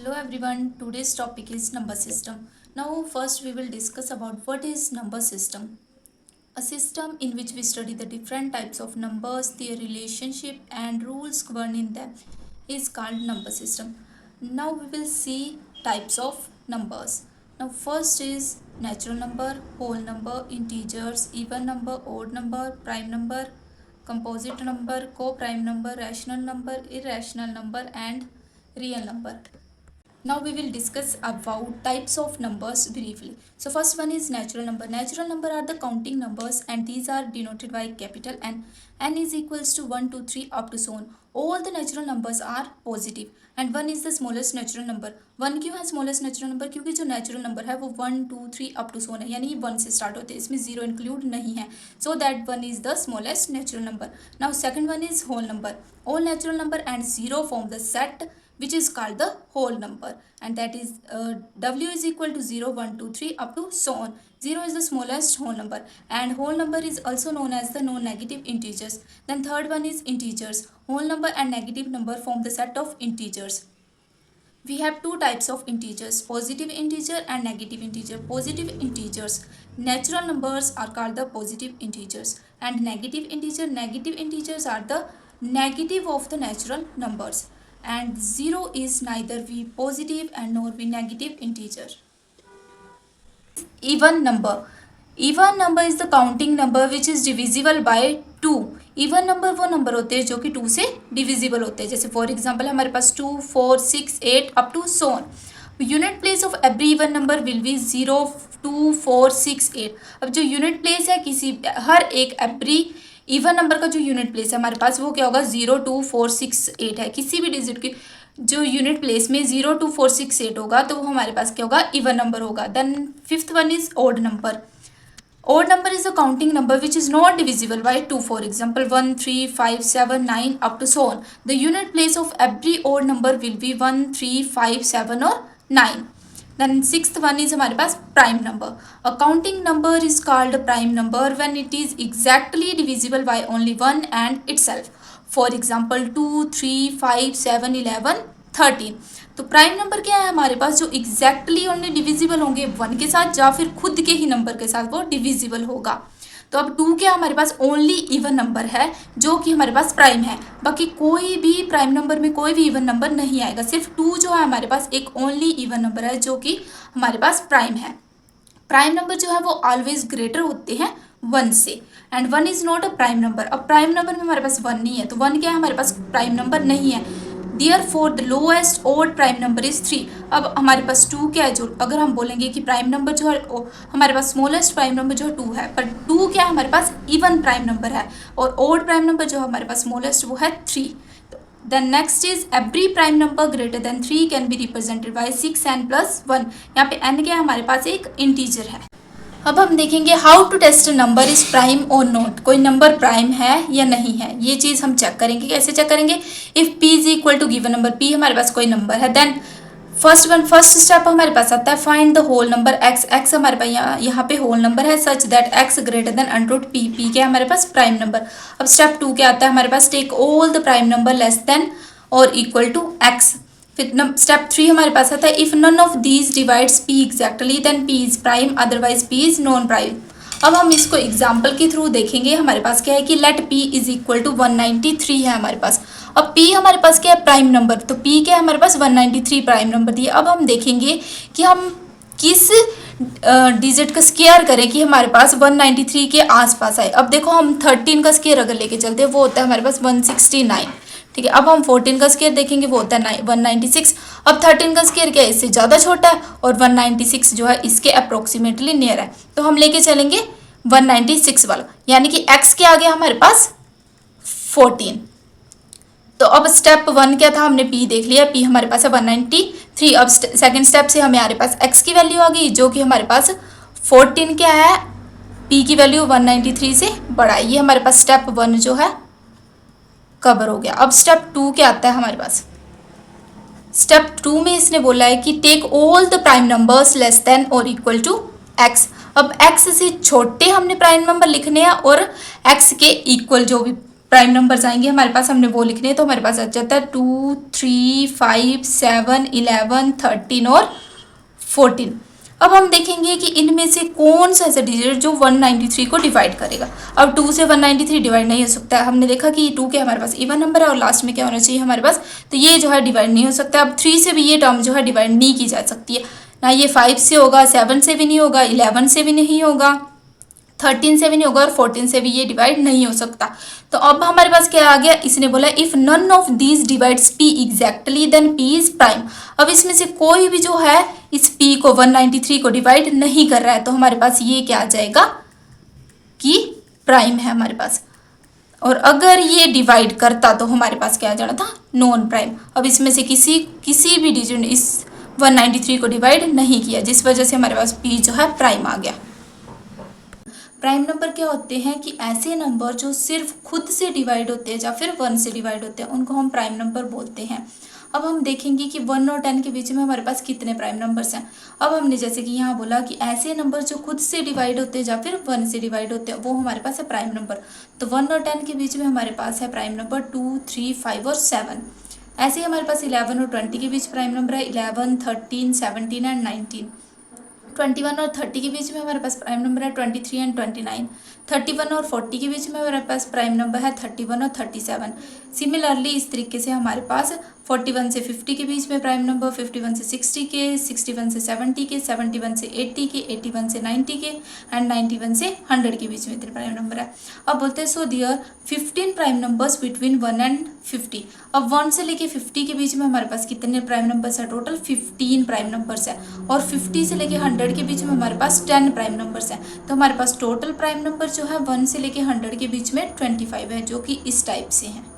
Hello everyone, today's topic is number system. Now first we will discuss about what is number system. A system in which we study the different types of numbers, their relationship and rules governing them is called number system. Now we will see types of numbers. Now first is natural number, whole number, integers, even number, odd number, prime number, composite number, co-prime number, rational number, irrational number and real number. Now we will discuss about types of numbers briefly. So first one is natural number. Natural number are the counting numbers and these are denoted by capital N. N is equals to 1, 2, 3 up to so on. All the natural numbers are positive and 1 is the smallest natural number. 1 क्यों है smallest natural number? क्योंकि जो natural number है वो 1, 2, 3 up to so on है, यानी 1 से start होते हैं, इसमें 0 include नहीं है. So that 1 is the smallest natural number. Now second one is whole number. All natural number and 0 form the set which is called the whole number, and that is w is equal to 0, 1, 2, 3 up to so on. 0 is the smallest whole number and whole number is also known as the non-negative integers. Then third one is integers. Whole number and negative number form the set of integers. We have two types of integers, positive integer and negative integer. Positive integers, natural numbers are called the positive integers, and negative integers are the negative of the natural numbers, and 0 is neither be positive and nor be negative integer. Even number. Even number is the counting number which is divisible by 2. Even number वो number होते हैं जो कि 2 से divisible होते हैं. जैसे for example हमारे पास 2, 4, 6, 8 up to so on. Unit place of every even number will be 0, 2, 4, 6, 8. अब जो यूनिट प्लेस है किसी हर एक एवरी इवन नंबर का जो यूनिट प्लेस है हमारे पास वो क्या होगा, 0, 2, 4, 6, 8 है. किसी भी डिजिट की जो यूनिट प्लेस में 0, 2, 4, 6, 8 होगा तो वो हमारे पास क्या होगा, इवन नंबर होगा. Then fifth one is odd number. Odd number is a counting number which is not divisible by 2. For example, 1, 3, 5, 7, 9 up to so on. The unit place of every odd number will be 1, 3, 5, 7 or 9. Then sixth one is हमारे पास prime number. A counting number is called prime number when it is exactly divisible by only one and itself. For example, 2, 3, 5, 7, 11, 13. तो prime number क्या है हमारे पास, जो exactly only divisible होंगे 1 के साथ या फिर खुद के ही नंबर के साथ वो डिविजिबल होगा. तो अब 2 क्या हमारे पास ओनली इवन नंबर है जो कि हमारे पास प्राइम है. बाकी कोई भी प्राइम नंबर में कोई भी इवन नंबर नहीं आएगा. सिर्फ 2 जो है हमारे पास एक ओनली इवन नंबर है जो कि हमारे पास प्राइम है. प्राइम नंबर जो है वो ऑलवेज ग्रेटर होते हैं 1 से, and 1 is not a prime number. अब प्राइम नंबर में हमारे पास 1 नहीं है तो 1 क्या है हमारे पास प्राइम नंबर नहीं है. Therefore the lowest odd prime number is 3. अब हमारे पास 2 क्या है, जो अगर हम बोलेंगे कि प्राइम नंबर जो है हमारे पास स्मॉलेस्ट प्राइम नंबर जो है 2 है, पर 2 क्या है हमारे पास इवन प्राइम नंबर है, और ओड प्राइम नंबर जो है हमारे पास स्मॉलेस्ट वो है 3. Then next is every prime number greater than 3 can be represented by 6n plus 1. यहाँ पे n क्या है हमारे पास एक इंटीजर है. अब हम देखेंगे how to test number is prime और नॉट. कोई नंबर प्राइम है या नहीं है ये चीज़ हम चेक करेंगे. कैसे चेक करेंगे, if p is equal to given number, p हमारे पास कोई नंबर है, देन फर्स्ट स्टेप हमारे पास आता है find the whole number x. x हमारे पास यहाँ पे होल नंबर है such that x greater than under root p. p क्या हमारे पास प्राइम नंबर. अब स्टेप 2 क्या आता है हमारे पास, take all the prime number less than और इक्वल टू x. फिर स्टेप 3 हमारे पास आता है if none of these divides p exactly then p is prime otherwise p is non prime. अब हम इसको एग्जाम्पल के थ्रू देखेंगे. हमारे पास क्या है कि let p is equal to 193 है हमारे पास. अब p हमारे पास क्या है प्राइम नंबर, तो p क्या है हमारे पास 193 प्राइम नंबर दिए. अब हम देखेंगे कि हम किस डिजिट का स्केयर करें कि हमारे पास 193 के आसपास आए. अब देखो हम 13 का स्केयर अगर लेके चलते हैं वो होता है हमारे पास 169. ठीक है, अब हम 14 का स्केयर देखेंगे वो होता है 196. अब 13 का स्केयर क्या है, इससे ज़्यादा छोटा है, और 196 जो है इसके अप्रोक्सीमेटली नियर है, तो हम लेके चलेंगे 196 वाला, यानी कि x के आगे हमारे पास 14. तो अब स्टेप 1 क्या था, हमने p देख लिया, p हमारे पास है 193. अब सेकेंड स्टेप से हमारे पास x की वैल्यू आ गई जो कि हमारे पास 14 क्या है, p की वैल्यू 193 से बड़ा है. ये हमारे पास स्टेप 1 जो है कवर हो गया. अब स्टेप 2 क्या आता है हमारे पास, स्टेप 2 में इसने बोला है कि take all the prime numbers less than और इक्वल टू x. अब x से छोटे हमने प्राइम नंबर लिखने हैं और x के इक्वल जो भी प्राइम नंबर्स आएंगे हमारे पास, हमने वो लिखने हैं, तो हमारे पास आ जाता है 2, 3, 5, 7, 11, 13 और 14। अब हम देखेंगे कि इनमें से कौन सा ऐसा डिजिट जो 193 को डिवाइड करेगा। अब 2 से 193 डिवाइड नहीं हो सकता है, हमने देखा कि 2 के हमारे पास इवन नंबर है और लास्ट में क्या होना चाहिए हमारे पास, तो ये जो है डिवाइड नहीं हो सकता। अब 3 से भी ये टर्म जो है डिवाइड नहीं की जा सकती है, ना ये 5 से होगा, 7 से भी नहीं होगा, 11 से भी नहीं होगा, 13 से भी नहीं होगा और 14 से भी ये डिवाइड नहीं हो सकता। तो अब हमारे पास क्या आ गया, इसने बोला if none of these divides p exactly then p is prime. अब इसमें से कोई भी जो है इस p को 193 को डिवाइड नहीं कर रहा है, तो हमारे पास ये क्या आ जाएगा कि प्राइम है हमारे पास। और अगर ये डिवाइड करता तो हमारे पास क्या आ जाना था, नॉन प्राइम। अब इसमें से किसी भी डिजिट ने इस 193 को डिवाइड नहीं किया, जिस वजह से हमारे पास p जो है प्राइम आ गया। प्राइम नंबर क्या होते हैं कि ऐसे नंबर जो सिर्फ खुद से डिवाइड होते हैं या फिर 1 से डिवाइड होते हैं, उनको हम प्राइम नंबर बोलते हैं। अब हम देखेंगे कि 1 और 10 के बीच में हमारे पास कितने प्राइम नंबर्स हैं। अब हमने जैसे कि यहाँ बोला कि ऐसे नंबर जो खुद से डिवाइड होते हैं या फिर 1 से डिवाइड होते हैं, वो हमारे पास है प्राइम नंबर। तो 1 और 10 के बीच में हमारे पास है प्राइम नंबर 2, 3, 5 और 7। ऐसे ही हमारे पास 11 और 20 के बीच प्राइम नंबर है 11, 13, 17 एंड 19। 21 और 30 के बीच में हमारे पास प्राइम नंबर है 23 एंड 29। 31 और 40 के बीच में हमारे पास प्राइम नंबर है 31 और 37। सिमिलरली इस तरीके से हमारे पास 41 से 50 के बीच में प्राइम नंबर, 51 से 60 के, 61 से 70 के, 71 से 80 के, 81 से 90 के एंड 91 से 100 के बीच में इतने प्राइम नंबर है। अब बोलते हैं सो दियर 15 प्राइम नंबर्स बिटवीन 1 एंड 50। अब 1 से लेके 50 के बीच में हमारे पास कितने प्राइम नंबर्स है, टोटल 15 प्राइम नंबर्स है। और 50 से लेके 100 के बीच में हमारे पास 10 प्राइम नंबर्स है। तो हमारे पास टोटल प्राइम नंबर जो है 1 से लेके 100 के बीच में 25 है, जो कि इस टाइप से है।